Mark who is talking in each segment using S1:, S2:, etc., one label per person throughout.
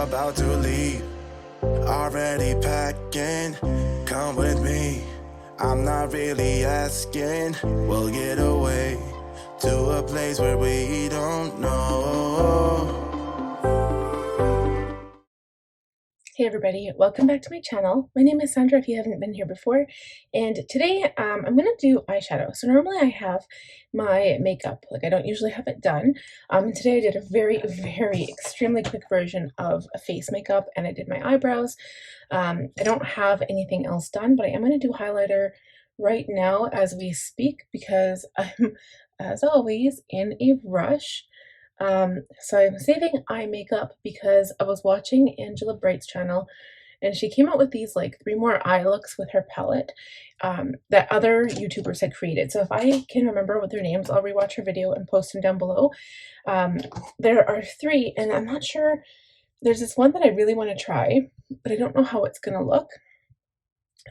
S1: about to leave. Already packing, come with me. I'm not really asking. We'll get away to a place where we don't know.
S2: Hey everybody, welcome back to my channel. My name is Sandra if you haven't been here before, and today I'm going to do eyeshadow. So normally I have my makeup, like I don't usually have it done. Today I did a very extremely quick version of a face makeup, and I did my eyebrows. I don't have anything else done, but I am going to do highlighter right now as we speak because I'm, as always, in a rush. So I'm saving eye makeup because I was watching Angela Bright's channel, and she came out with these like 3 more eye looks with her palette that other YouTubers had created. So if I can remember what their names, I'll rewatch her video and post them down below. There are 3, and I'm not sure. There's this one that I really want to try, but I don't know how it's going to look.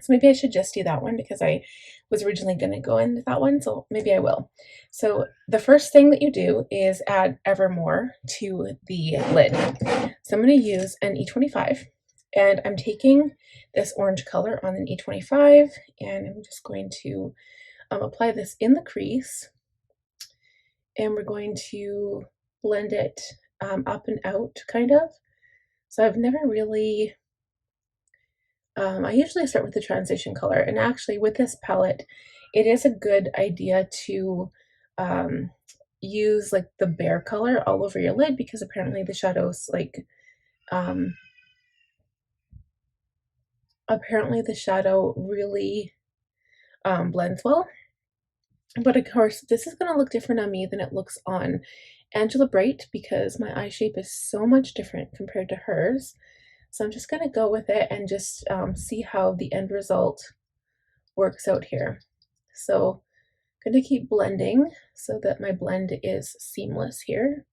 S2: So maybe I should just do that one because I was originally going to go into that one, so maybe I will. So the first thing that you do is add Evermore to the lid. So I'm going to use an E25, and I'm taking this orange color on an E25, and I'm just going to apply this in the crease, and we're going to blend it up and out, kind of. So I've never really... I usually start with the transition color, and actually with this palette, it is a good idea to use like the bare color all over your lid because apparently the shadows apparently the shadow really blends well. But of course, this is going to look different on me than it looks on Angela Bright because my eye shape is so much different compared to hers. So I'm just going to go with it and just see how the end result works out here. So I'm going to keep blending so that my blend is seamless here.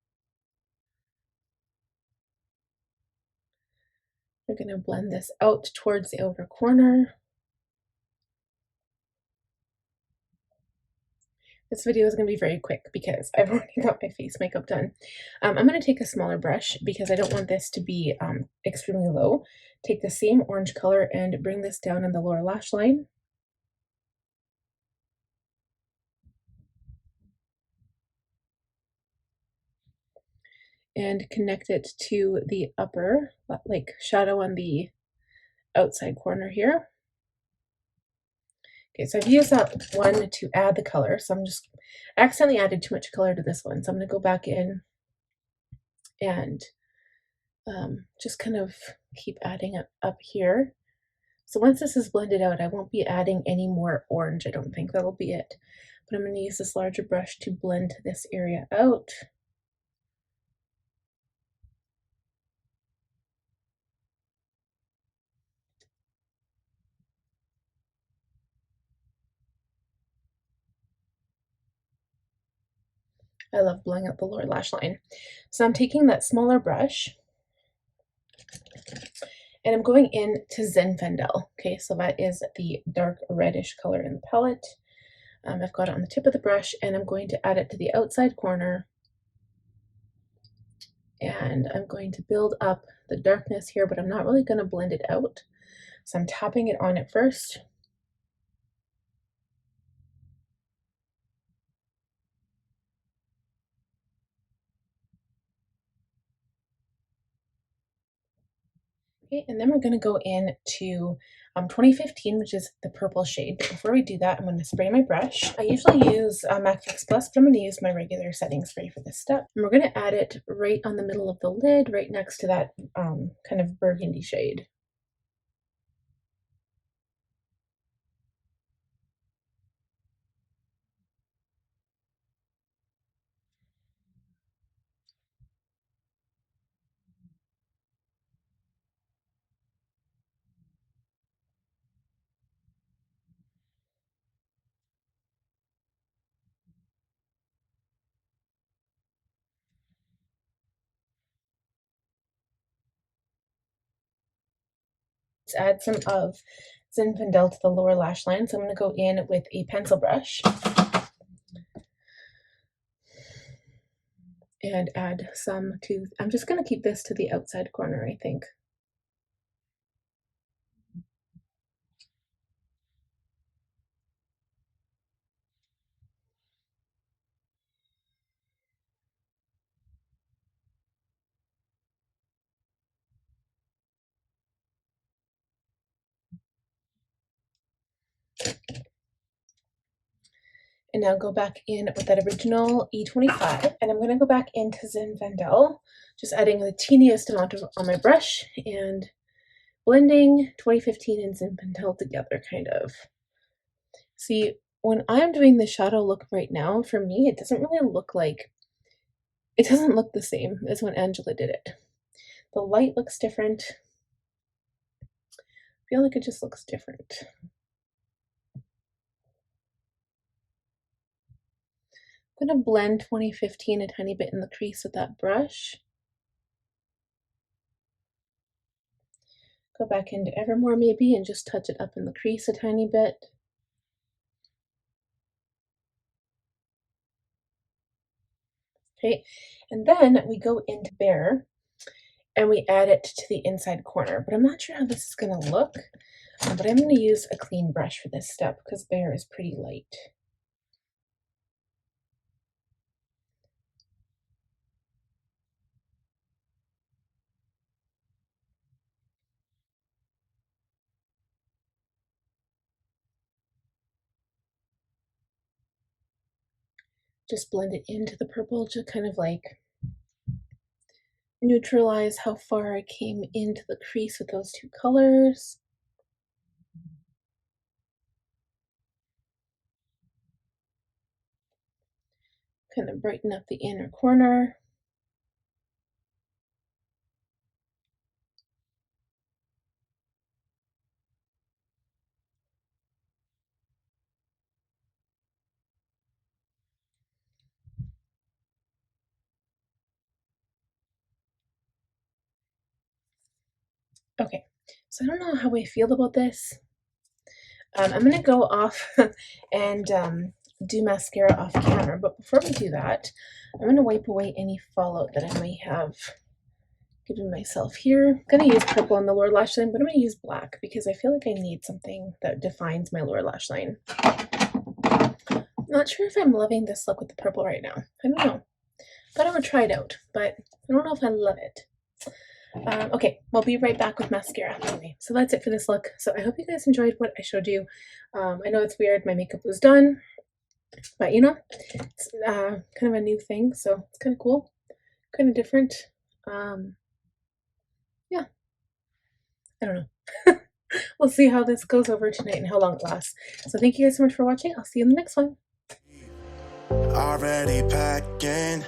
S2: We're going to blend this out towards the outer corner. This video is going to be very quick because I've already got my face makeup done. I'm going to take a smaller brush because I don't want this to be extremely low. Take the same orange color and bring this down in the lower lash line. And connect it to the upper, like shadow on the outside corner here. Okay, so I've used that one to add the color, so I accidentally added too much color to this one, so I'm going to go back in and just kind of keep adding it up here. So once this is blended out, I won't be adding any more orange. I don't think that'll be it. But I'm going to use this larger brush to blend this area out. I love blowing out the lower lash line. So I'm taking that smaller brush and I'm going in to Zinfandel. Okay, so that is the dark reddish color in the palette. I've got it on the tip of the brush, and I'm going to add it to the outside corner. And I'm going to build up the darkness here, but I'm not really going to blend it out. So I'm tapping it on it first. Okay, and then we're going to go in to 2015, which is the purple shade. But before we do that, I'm going to spray my brush. I usually use MAC Fix Plus, but I'm going to use my regular setting spray for this step. And we're going to add it right on the middle of the lid, right next to that kind of burgundy shade. Let's add some of Zinfandel to the lower lash line. So I'm going to go in with a pencil brush and add some to, I'm just going to keep this to the outside corner, I think. And now go back in with that original E25, and I'm going to go back into Zinfandel, just adding the teeniest amount on my brush and blending 2015 and Zinfandel together, kind of. See, when I'm doing the shadow look right now, for me, it doesn't really look like, it doesn't look the same as when Angela did it. The light looks different. I feel like it just looks different. I'm going to blend 2015 a tiny bit in the crease with that brush. Go back into Evermore maybe and just touch it up in the crease a tiny bit. Okay, and then we go into Bear and we add it to the inside corner, but I'm not sure how this is going to look, but I'm going to use a clean brush for this step because Bear is pretty light. Just blend it into the purple to kind of like neutralize how far I came into the crease with those two colors. Kind of brighten up the inner corner. Okay, so I don't know how I feel about this. I'm going to go off and do mascara off camera, but before we do that, I'm going to wipe away any fallout that I may have given myself here. I'm going to use purple on the lower lash line, but I'm going to use black because I feel like I need something that defines my lower lash line. Not sure if I'm loving this look with the purple right now. I don't know. But I'm going to try it out, but I don't know if I love it. Okay, we'll be right back with mascara. Anyway, so that's it for this look. So I hope you guys enjoyed what I showed you. I know it's weird, my makeup was done, but you know, it's kind of a new thing, so it's kind of cool, kind of different. Yeah, I don't know. We'll see how this goes over tonight and how long it lasts. So thank you guys so much for watching. I'll see you in the next one.
S1: Already packing,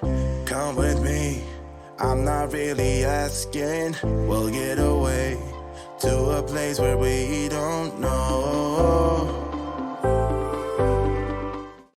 S1: come with me. I'm not really asking. We'll get away to a place where we don't know.